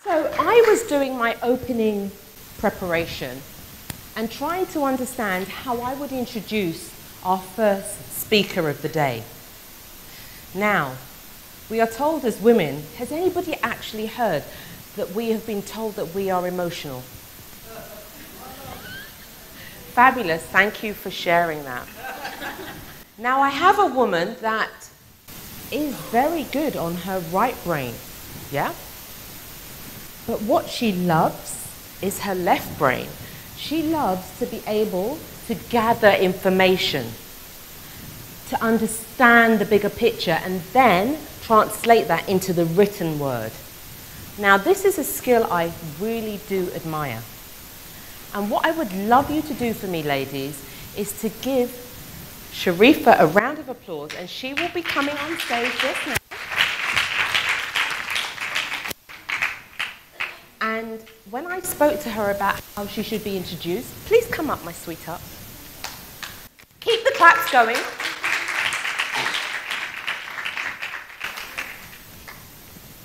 So I was doing my opening preparation and trying to understand how I would introduce our first speaker of the day. Now, we are told as women, has anybody actually heard that we have been told that we are emotional? Fabulous, thank you for sharing that. Now I have a woman that is very good on her right brain, yeah? But what she loves is her left brain. She loves to be able to gather information, to understand the bigger picture, and then translate that into the written word. Now, this is a skill I really do admire. And what I would love you to do for me, ladies, is to give Sharifa a round of applause, and she will be coming on stage just now. And when I spoke to her about how she should be introduced, please come up, my sweetheart. Keep the claps going.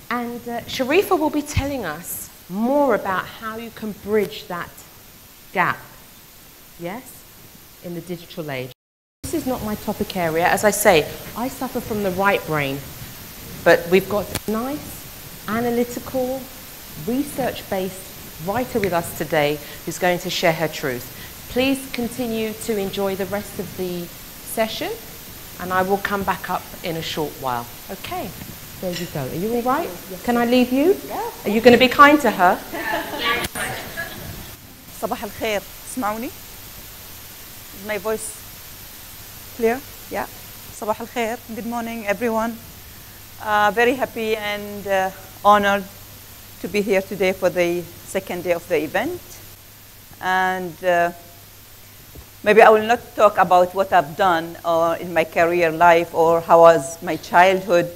And Sharifa will be telling us more about how you can bridge that gap, yes, in the digital age. This is not my topic area. As I say, I suffer from the right brain, but we've got a nice, analytical, research-based writer with us today who's going to share her truth. Please continue to enjoy the rest of the session, and I will come back up in a short while. Okay, there you go. Are you all right? Yes. Can I leave you? Yeah. Are you going to be kind to her? Yes. صباح الخير. تسمعوني? Is my voice clear? Yeah. صباح الخير. Good morning, everyone. Very happy and honored to be here today for the second day of the event. And maybe I will not talk about what I've done or in my career life or how was my childhood,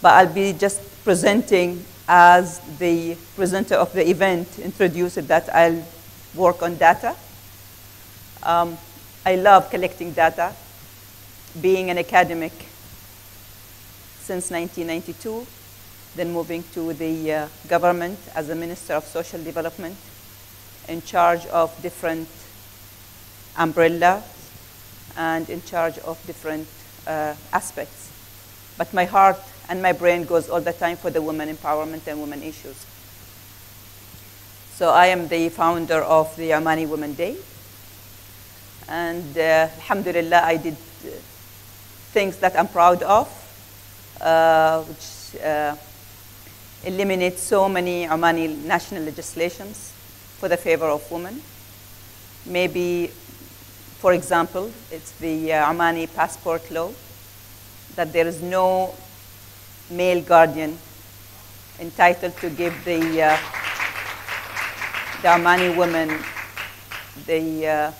but I'll be just presenting as the presenter of the event, introduce it that I'll work on data. I love collecting data, being an academic since 1992, then moving to the government as a Minister of Social Development, in charge of different umbrellas and in charge of different aspects. But my heart and my brain goes all the time for the women empowerment and women issues. So I am the founder of the Omani Women Day. And alhamdulillah, I did things that I'm proud of, which eliminate so many Omani national legislations for the favor of women. Maybe, for example, it's the Omani passport law, that there is no male guardian entitled to give the Omani woman the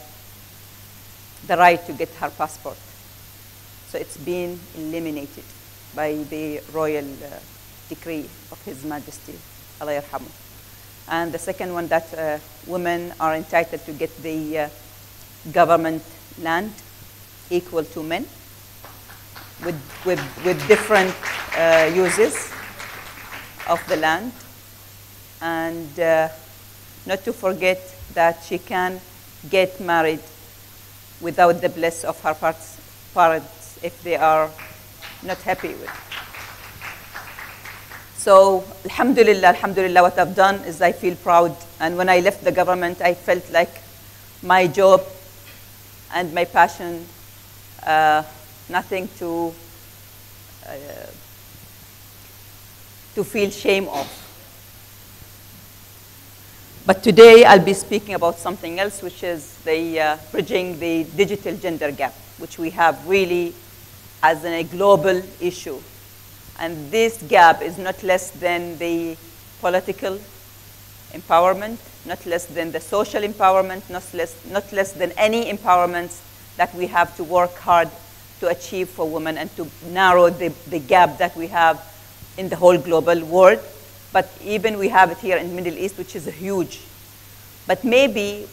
right to get her passport. So it's been eliminated by the royal decree of His Majesty, Allah yarhamu. And the second one, that women are entitled to get the government land equal to men with different uses of the land. And not to forget that she can get married without the bless of her parents if they are not happy with. So alhamdulillah, alhamdulillah, what I've done is I feel proud. And when I left the government, I felt like my job and my passion, nothing to feel shame of. But today I'll be speaking about something else, which is the bridging the digital gender gap, which we have really as a global issue. And this gap is not less than the political empowerment, not less than the social empowerment, not less than any empowerments that we have to work hard to achieve for women and to narrow the gap that we have in the whole global world. But even we have it here in the Middle East, which is huge. But maybe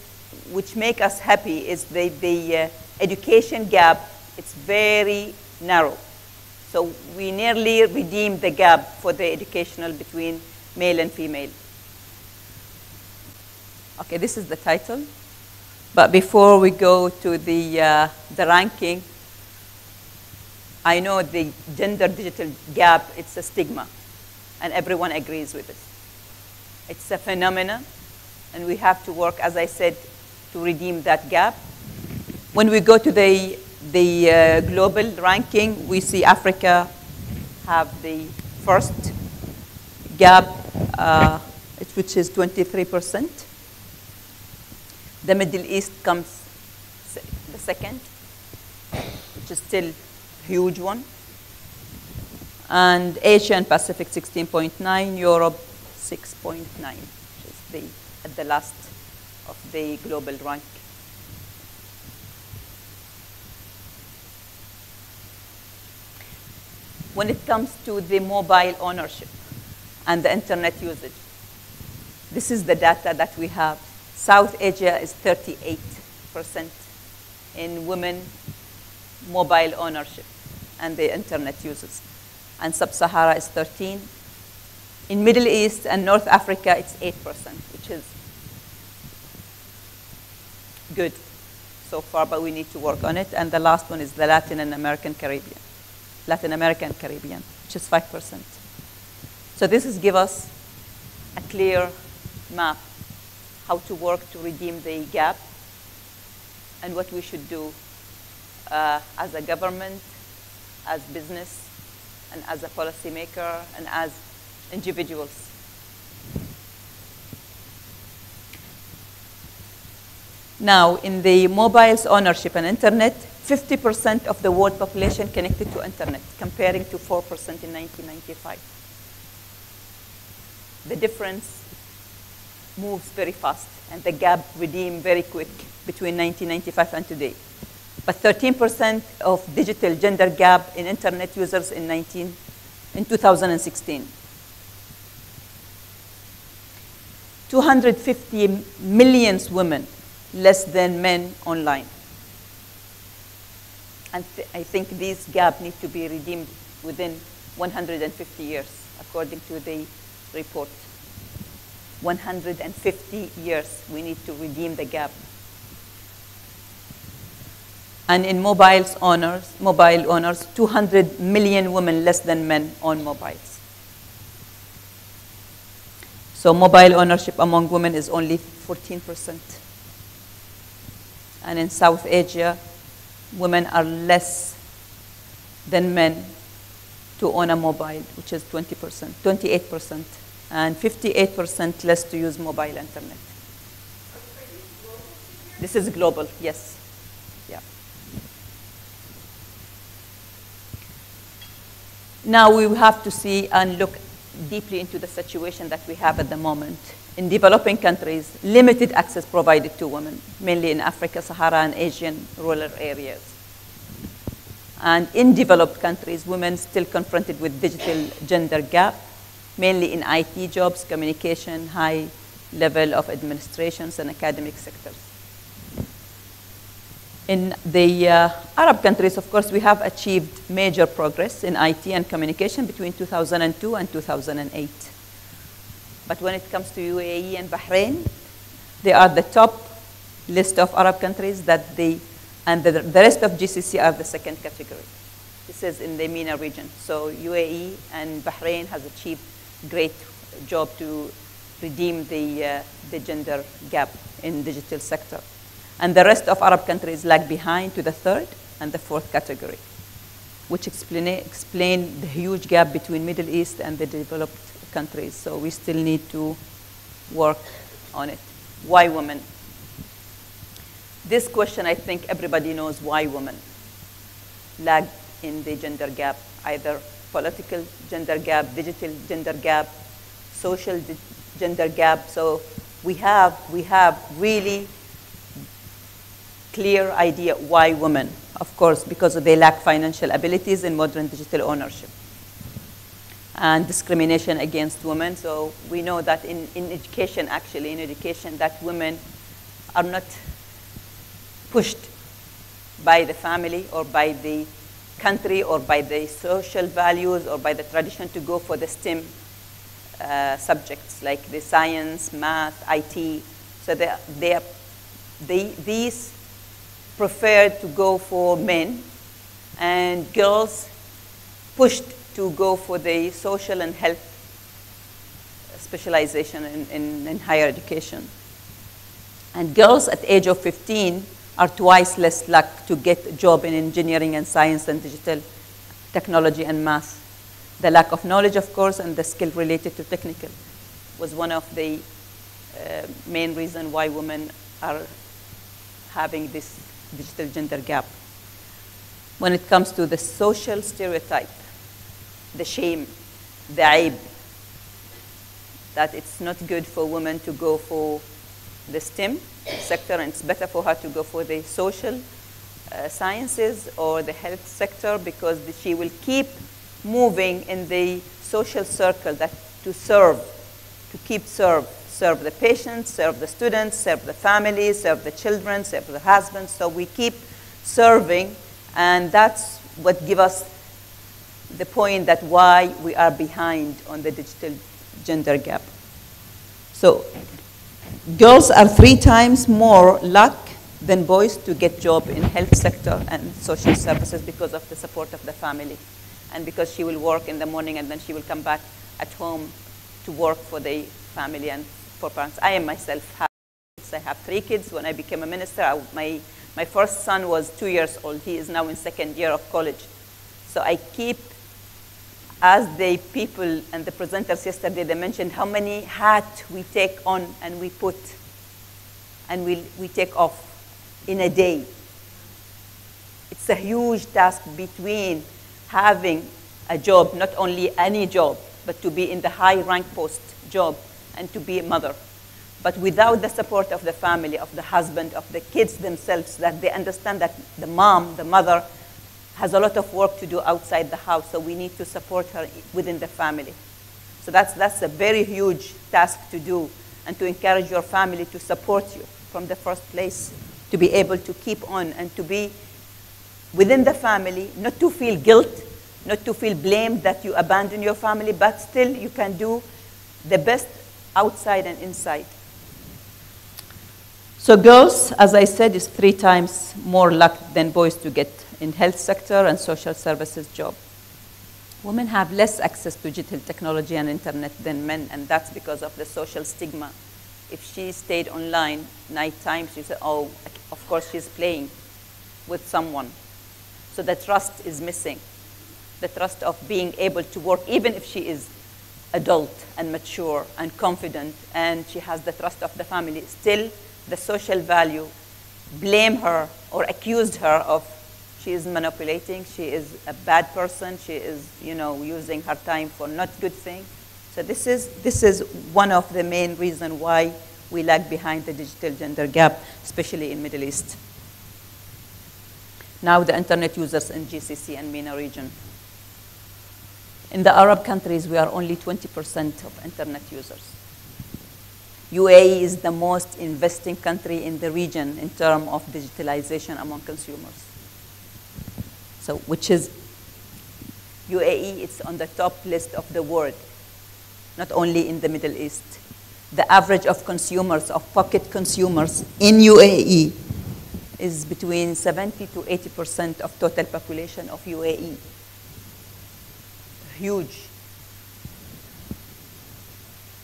which make us happy is the education gap. It's very narrow. So we nearly redeemed the gap for the educational between male and female. Okay, this is the title. But before we go to the ranking, I know the gender digital gap, it's a stigma, and everyone agrees with it. It's a phenomenon, and we have to work, as I said, to redeem that gap. When we go to the global ranking, we see Africa have the first gap, which is 23%. The Middle East comes the second, which is still a huge one. And Asia and Pacific, 16.9, Europe, 6.9, which is at the last of the global rank. When it comes to the mobile ownership and the internet usage, this is the data that we have. South Asia is 38% in women mobile ownership and the internet users. And Sub-Sahara is 13. In Middle East and North Africa, it's 8%, which is good so far, but we need to work on it. And the last one is the Latin American Caribbean, which is 5%. So this is give us a clear map how to work to redeem the gap and what we should do as a government, as business, and as a policymaker, and as individuals. Now, in the mobiles ownership and internet, 50% of the world population connected to internet, comparing to 4% in 1995. The difference moves very fast, and the gap redeemed very quick between 1995 and today. But 13% of digital gender gap in internet users in 2016. 250 million women less than men online. And I think this gap needs to be redeemed within 150 years, according to the report. 150 years, we need to redeem the gap. And in mobile owners, 200 million women less than men own mobiles. So mobile ownership among women is only 14%. And in South Asia, women are less than men to own a mobile, which is 20%, 28%, and 58% less to use mobile internet. This is global, yes. Yeah. Now we have to see and look deeply into the situation that we have at the moment. In developing countries, limited access provided to women, mainly in Africa, Sahara, and Asian rural areas. And in developed countries, women still confronted with digital gender gap, mainly in IT jobs, communication, high level of administrations, and academic sectors. In the Arab countries, of course, we have achieved major progress in IT and communication between 2002 and 2008. But when it comes to UAE and Bahrain, they are the top list of Arab countries and the rest of GCC are the second category. This is in the MENA region. So UAE and Bahrain has achieved great job to redeem the gender gap in digital sector. And the rest of Arab countries lag behind to the third and the fourth category, which explain the huge gap between Middle East and the developed countries. So we still need to work on it. Why women? This question, I think everybody knows why women lag in the gender gap, either political gender gap, digital gender gap, social gender gap. So we have really clear idea why women. Of course, because they lack financial abilities in modern digital ownership and discrimination against women. So we know that in education, actually, in education, that women are not pushed by the family or by the country or by the social values or by the tradition to go for the STEM subjects like the science, math, IT. So these prefer to go for men, and girls pushed to go for the social and health specialization in higher education. And girls at the age of 15 are twice less likely to get a job in engineering and science and digital technology and math. The lack of knowledge, of course, and the skill related to technical was one of the main reasons why women are having this digital gender gap. When it comes to the social stereotype, the shame, the aib, that it's not good for women to go for the STEM sector, and it's better for her to go for the social sciences or the health sector, because she will keep moving in the social circle that to serve, to keep serve the patients, serve the students, serve the families, serve the children, serve the husbands. So we keep serving, and that's what gives us the point that why we are behind on the digital gender gap. So girls are 3 times more luck than boys to get job in health sector and social services because of the support of the family, and because she will work in the morning and then she will come back at home to work for the family and for parents. I am myself have kids. I have 3 kids. When I became a minister, my first son was 2 years old. He is now in 2nd year of college. So I keep, as the people and the presenters yesterday, they mentioned how many hats we take on and we put and we take off in a day. It's a huge task between having a job, not only any job, but to be in the high rank post job and to be a mother. But without the support of the family, of the husband, of the kids themselves, that they understand that the mom, the mother, has a lot of work to do outside the house, so we need to support her within the family. So that's a very huge task to do, and to encourage your family to support you from the first place, to be able to keep on and to be within the family, not to feel guilt, not to feel blamed that you abandon your family, but still you can do the best outside and inside. So girls, as I said, is 3 times more luck than boys to get in health sector and social services job. Women have less access to digital technology and internet than men, and that's because of the social stigma. If she stayed online nighttime, she said, oh, of course she's playing with someone. So the trust is missing. The trust of being able to work, even if she is adult and mature and confident, and she has the trust of the family, still the social value blame her or accused her of she is manipulating, she is a bad person, she is, using her time for not good thing. So this is one of the main reasons why we lag behind the digital gender gap, especially in Middle East. Now the internet users in GCC and MENA region. In the Arab countries, we are only 20% of internet users. UAE is the most investing country in the region in terms of digitalization among consumers. So, which is UAE, it's on the top list of the world, not only in the Middle East. The average of consumers, of pocket consumers in UAE is between 70 to 80% of total population of UAE. Huge.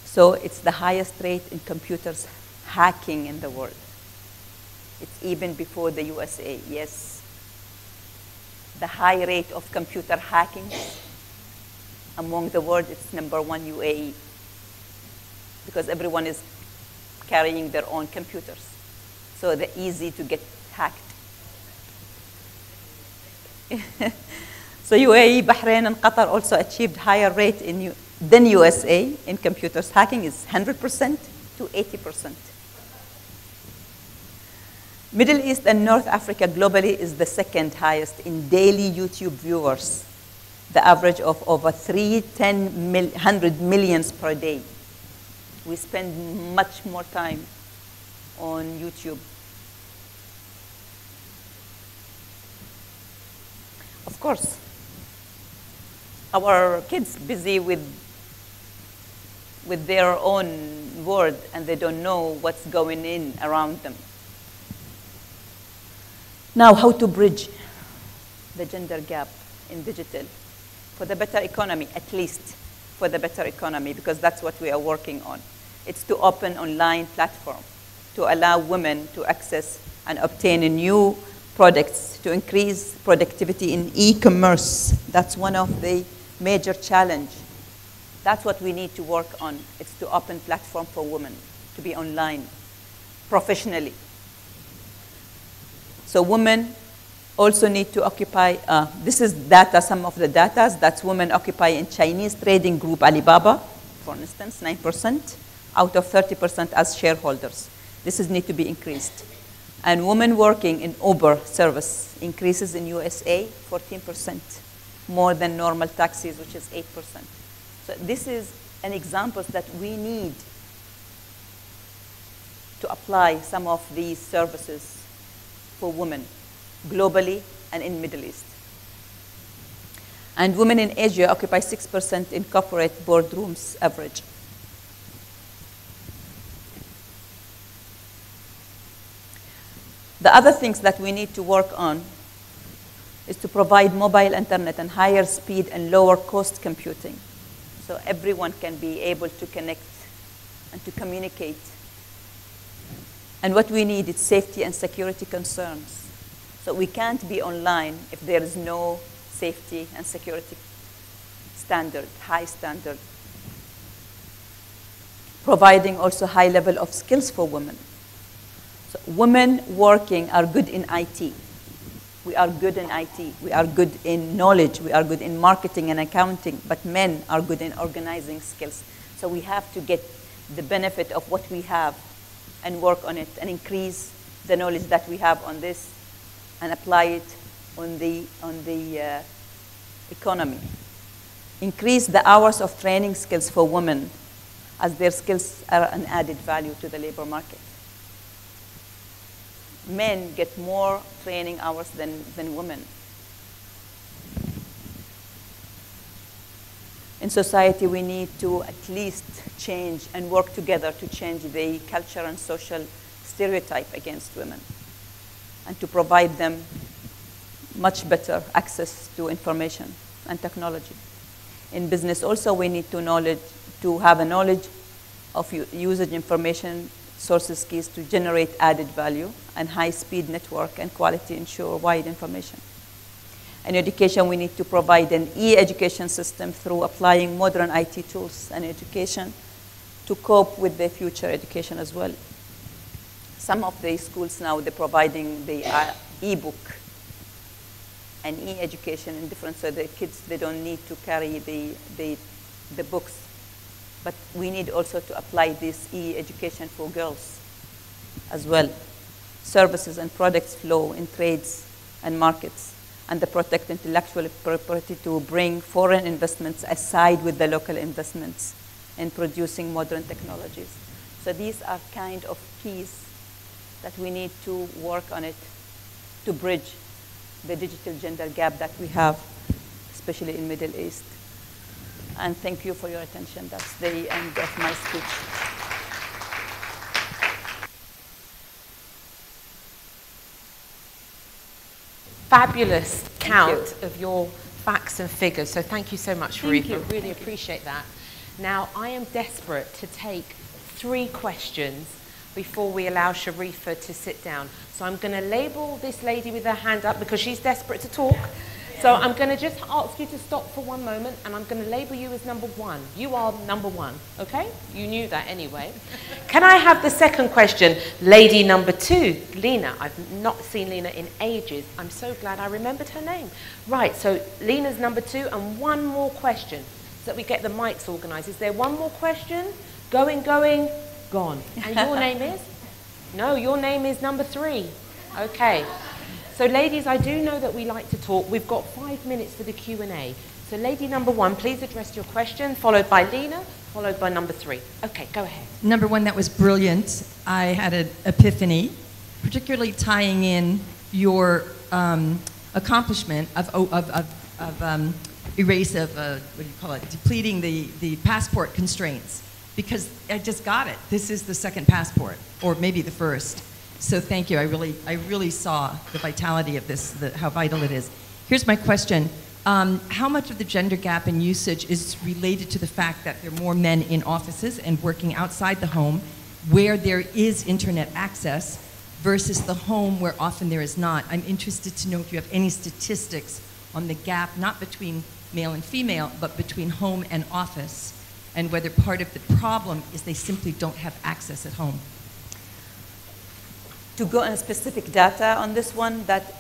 So it's the highest rate in computers hacking in the world. It's even before the USA, yes. The high rate of computer hacking among the world, it's number 1 UAE, because everyone is carrying their own computers. So they're easy to get hacked. So UAE, Bahrain, and Qatar also achieved higher rate than USA in computers hacking, is 100% to 80%. Middle East and North Africa globally is the 2nd highest in daily YouTube viewers, the average of over 300 million per day. We spend much more time on YouTube. Of course, our kids busy with their own world and they don't know what's going in around them. Now, how to bridge the gender gap in digital for the better economy, at least for the better economy, because that's what we are working on. It's to open online platform to allow women to access and obtain new products, to increase productivity in e-commerce. That's one of the major challenges. That's what we need to work on. It's to open platform for women to be online professionally. So women also need to occupy, this is data, some of the data that women occupy in Chinese trading group Alibaba, for instance, 9% out of 30% as shareholders. This is need to be increased. And women working in Uber service increases in USA 14%, more than normal taxis, which is 8%. So this is an example that we need to apply some of these services for women globally and in Middle East. And women in Asia occupy 6% in corporate boardrooms average. The other things that we need to work on is to provide mobile internet and higher speed and lower cost computing, so everyone can be able to connect and to communicate. And what we need is safety and security concerns. So we can't be online if there is no safety and security standard, high standard. Providing also high level of skills for women. So women working are good in IT. We are good in IT. We are good in knowledge. We are good in marketing and accounting. But men are good in organizing skills. So we have to get the benefit of what we have and work on it and increase the knowledge that we have on this and apply it on the economy. Increase the hours of training skills for women, as their skills are an added value to the labor market. Men get more training hours than women. In society, we need to at least change and work together to change the culture and social stereotype against women and to provide them much better access to information and technology. In business also, we need to have a knowledge of usage information sources keys to generate added value and high-speed network and quality ensure wide information. In education, we need to provide an e-education system through applying modern IT tools and education to cope with the future education as well. Some of the schools now, they're providing the e-book and e-education in different, so the kids, they don't need to carry the books. But we need also to apply this e-education for girls as well. Services and products flow in trades and markets, and the protect intellectual property to bring foreign investments aside with the local investments in producing modern technologies. So these are kind of keys that we need to work on it to bridge the digital gender gap that we have, especially in Middle East. And thank you for your attention. That's the end of my speech. Fabulous count of your facts and figures. So thank you so much, Sharifa. Really appreciate that. Now, I am desperate to take 3 questions before we allow Sharifa to sit down. So I'm going to label this lady with her hand up because she's desperate to talk. So I'm going to just ask you to stop for one moment, and I'm going to label you as number 1. You are number 1, okay? You knew that anyway. Can I have the second question? Lady number 2, Lena. I've not seen Lena in ages. I'm so glad I remembered her name. Right, so Lena's number 2, and 1 more question so that we get the mics organized. Is there 1 more question? Going, gone. And your name is? No, your name is number 3. Okay. So ladies, I do know that we like to talk. We've got 5 minutes for the Q&A. So lady number 1, please address your question, followed by Lena, followed by number 3. Okay, go ahead. Number 1, that was brilliant. I had an epiphany, particularly tying in your accomplishment of erase of, what do you call it, depleting the passport constraints. because I just got it. This is the second passport, or maybe the first. So thank you. I really saw the vitality of this, how vital it is. Here's my question. How much of the gender gap in usage is related to the fact that there are more men in offices and working outside the home where there is internet access versus the home where often there is not? I'm interested to know if you have any statistics on the gap, not between male and female, but between home and office, and whether part of the problem is they simply don't have access at home. To go on specific data on this one, that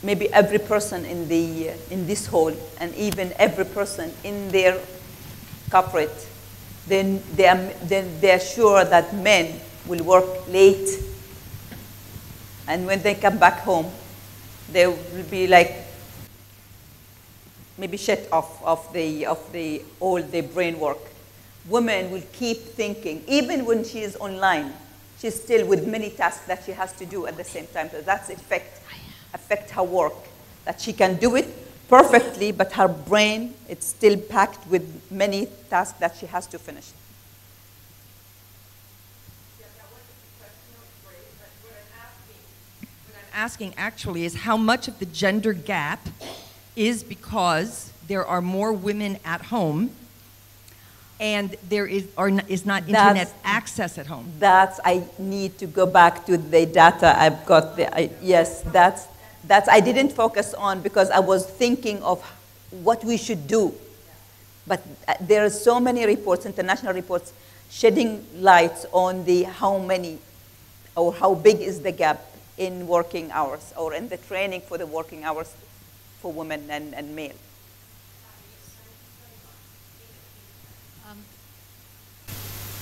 maybe every person in this hall, and even every person in their corporate, then they are sure that men will work late, and when they come back home, they will be like maybe shut off of all the brain work. Women will keep thinking, even when she is online, she's still with many tasks that she has to do at the same time. So that's affect her work, that she can do it perfectly, but her brain, it's still packed with many tasks that she has to finish. Asking actually is how much of the gender gap is because there are more women at home and there is not internet access at home. I need to go back to the data I've got there. Yes, that's I didn't focus on because I was thinking of what we should do. But there are so many reports, international reports, shedding lights on how many or how big is the gap in working hours or in the training for the working hours for women and male.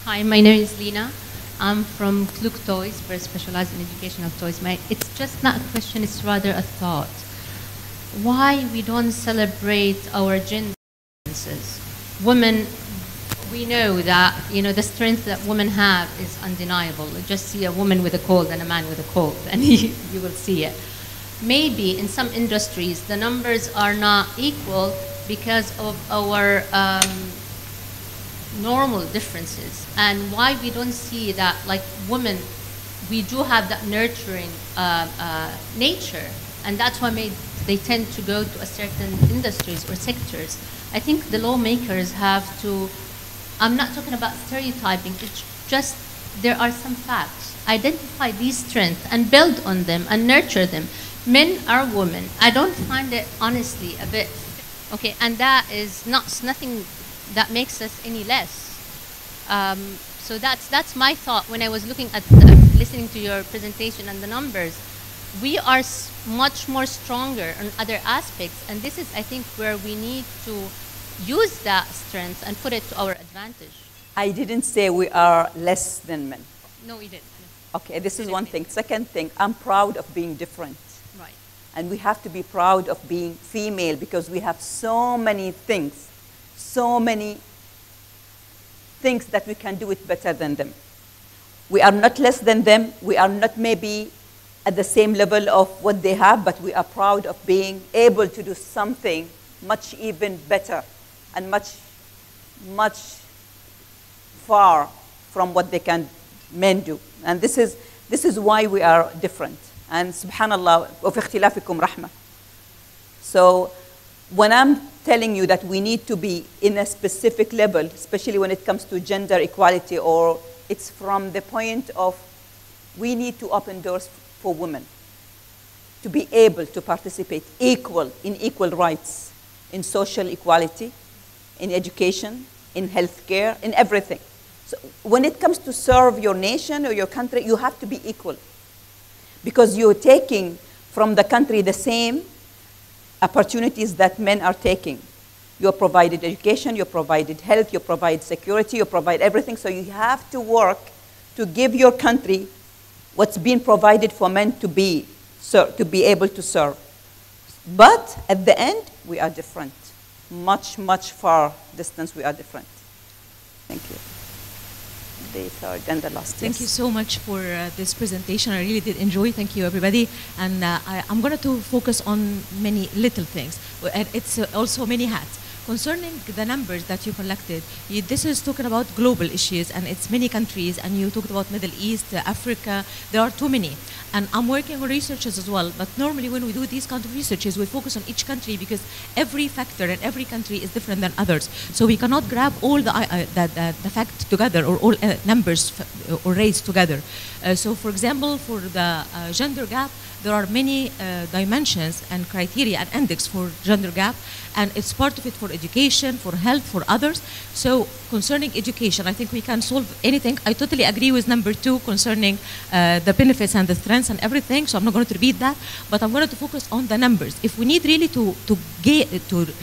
Hi, my name is Lina. I'm from Kluk Toys. We're specialized in educational toys. It's just not a question, it's rather a thought. Why we don't celebrate our gender differences? Women, we know that the strength that women have is undeniable. Just see a woman with a cold and a man with a cold, and you will see it. Maybe in some industries the numbers are not equal because of our normal differences, and why we don't see that, like women, we do have that nurturing nature, and that's why they tend to go to a certain industries or sectors. I think the lawmakers have to, I'm not talking about stereotyping, it's just there are some facts. Identify these strengths and build on them and nurture them. Men are women. I don't find it, honestly, a bit, okay, and that is nothing that makes us any less. So that's my thought when I was looking at, listening to your presentation and the numbers. We are much more stronger on other aspects, and this is, I think, where we need to use that strength and put it to our advantage. I didn't say we are less than men. No, we didn't. Okay, this is one thing. Second thing, I'm proud of being different. Right. And we have to be proud of being female because we have so many things that we can do it better than them. We are not less than them. We are not maybe at the same level of what they have, but we are proud of being able to do something much even better and much far from what men do. And this is why we are different. And subhanallah, وَفِي اخْتِلَافِكُمْ رَحْمَةٌ. So when I'm telling you that we need to be in a specific level, especially when it comes to gender equality, or it's from the point of we need to open doors for women to be able to participate in equal rights, in social equality, in education, in healthcare, in everything. So when it comes to serve your nation or your country, you have to be equal because you're taking from the country the same opportunities that men are taking. You're provided education, you're provided health, you provide security, you provide everything. So you have to work to give your country what's been provided for men to be able to serve. But at the end, we are different. Much far distance, we are different. Thank you. The third and the last. Thank you so much for this presentation. I really did enjoy. Thank you, everybody. And I'm going to focus on many little things. And it's also many hats. Concerning the numbers that you collected, this is talking about global issues, and it's many countries, and you talked about Middle East, Africa, there are too many. And I'm working on researches as well, but normally when we do these kind of researches, we focus on each country because every factor in every country is different than others. So we cannot grab all the facts together, or all numbers or rates together. So for example, for the gender gap, there are many dimensions and criteria and index for gender gap, and it's part of it for education, for health, for others. So concerning education, I think we can solve anything. I totally agree with number 2 concerning the benefits and the strengths and everything, so I'm not going to repeat that, but I'm going to focus on the numbers. If we need really to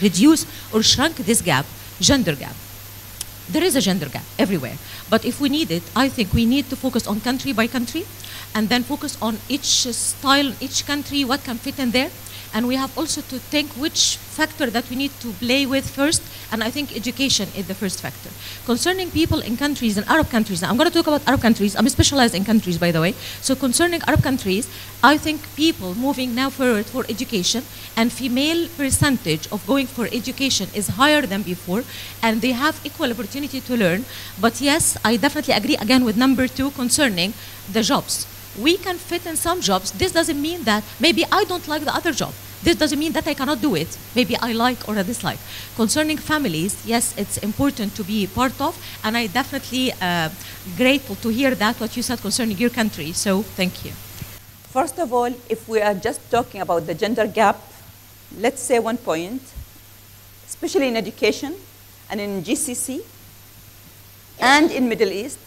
reduce or shrink this gap, gender gap, there is a gender gap everywhere. But if we need it, I think we need to focus on country by country, and then focus on each style, each country, what can fit in there. And we have also to think which factor that we need to play with first, and I think education is the first factor. Concerning people in countries, in Arab countries, now I'm going to talk about Arab countries, I'm specialized in countries, by the way. So concerning Arab countries, I think people moving now forward for education, and female percentage of going for education is higher than before, and they have equal opportunity to learn. But yes, I definitely agree again with number 2 concerning the jobs. We can fit in some jobs. This doesn't mean that maybe I don't like the other job. This doesn't mean that I cannot do it. Maybe I like or I dislike. Concerning families, yes, it's important to be part of, and I definitely grateful to hear that, what you said concerning your country. So thank you. First of all, if we are just talking about the gender gap, let's say one point, especially in education and in GCC and in Middle East,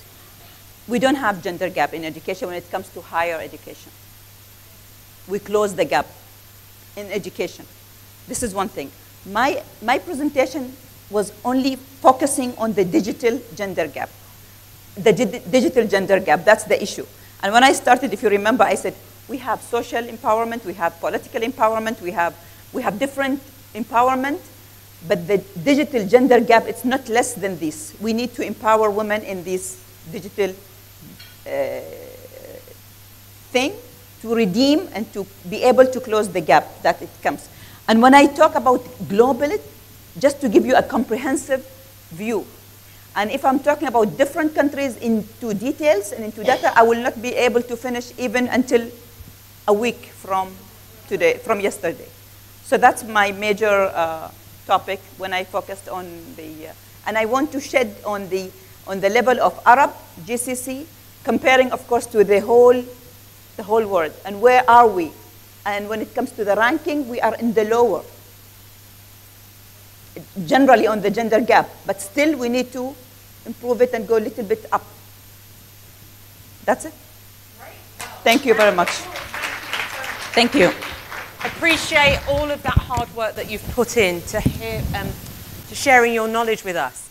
we don't have gender gap in education when it comes to higher education. We close the gap in education. This is one thing. My presentation was only focusing on the digital gender gap. The digital gender gap, that's the issue. And when I started, if you remember, I said, we have social empowerment, we have political empowerment, we have different empowerment, but the digital gender gap, it's not less than this. We need to empower women in this digital thing to redeem and to be able to close the gap that it comes. And when I talk about globally, just to give you a comprehensive view, and if I'm talking about different countries into details and into data, I will not be able to finish even until a week from today, from yesterday. So that's my major topic when I focused on the, and I want to shed on the level of Arab, GCC, comparing, of course, to the whole world. And where are we? And when it comes to the ranking, we are in the lower, generally on the gender gap. But still, we need to improve it and go a little bit up. That's it. Thank you very much. Thank you. Appreciate all of that hard work that you've put in to sharing your knowledge with us.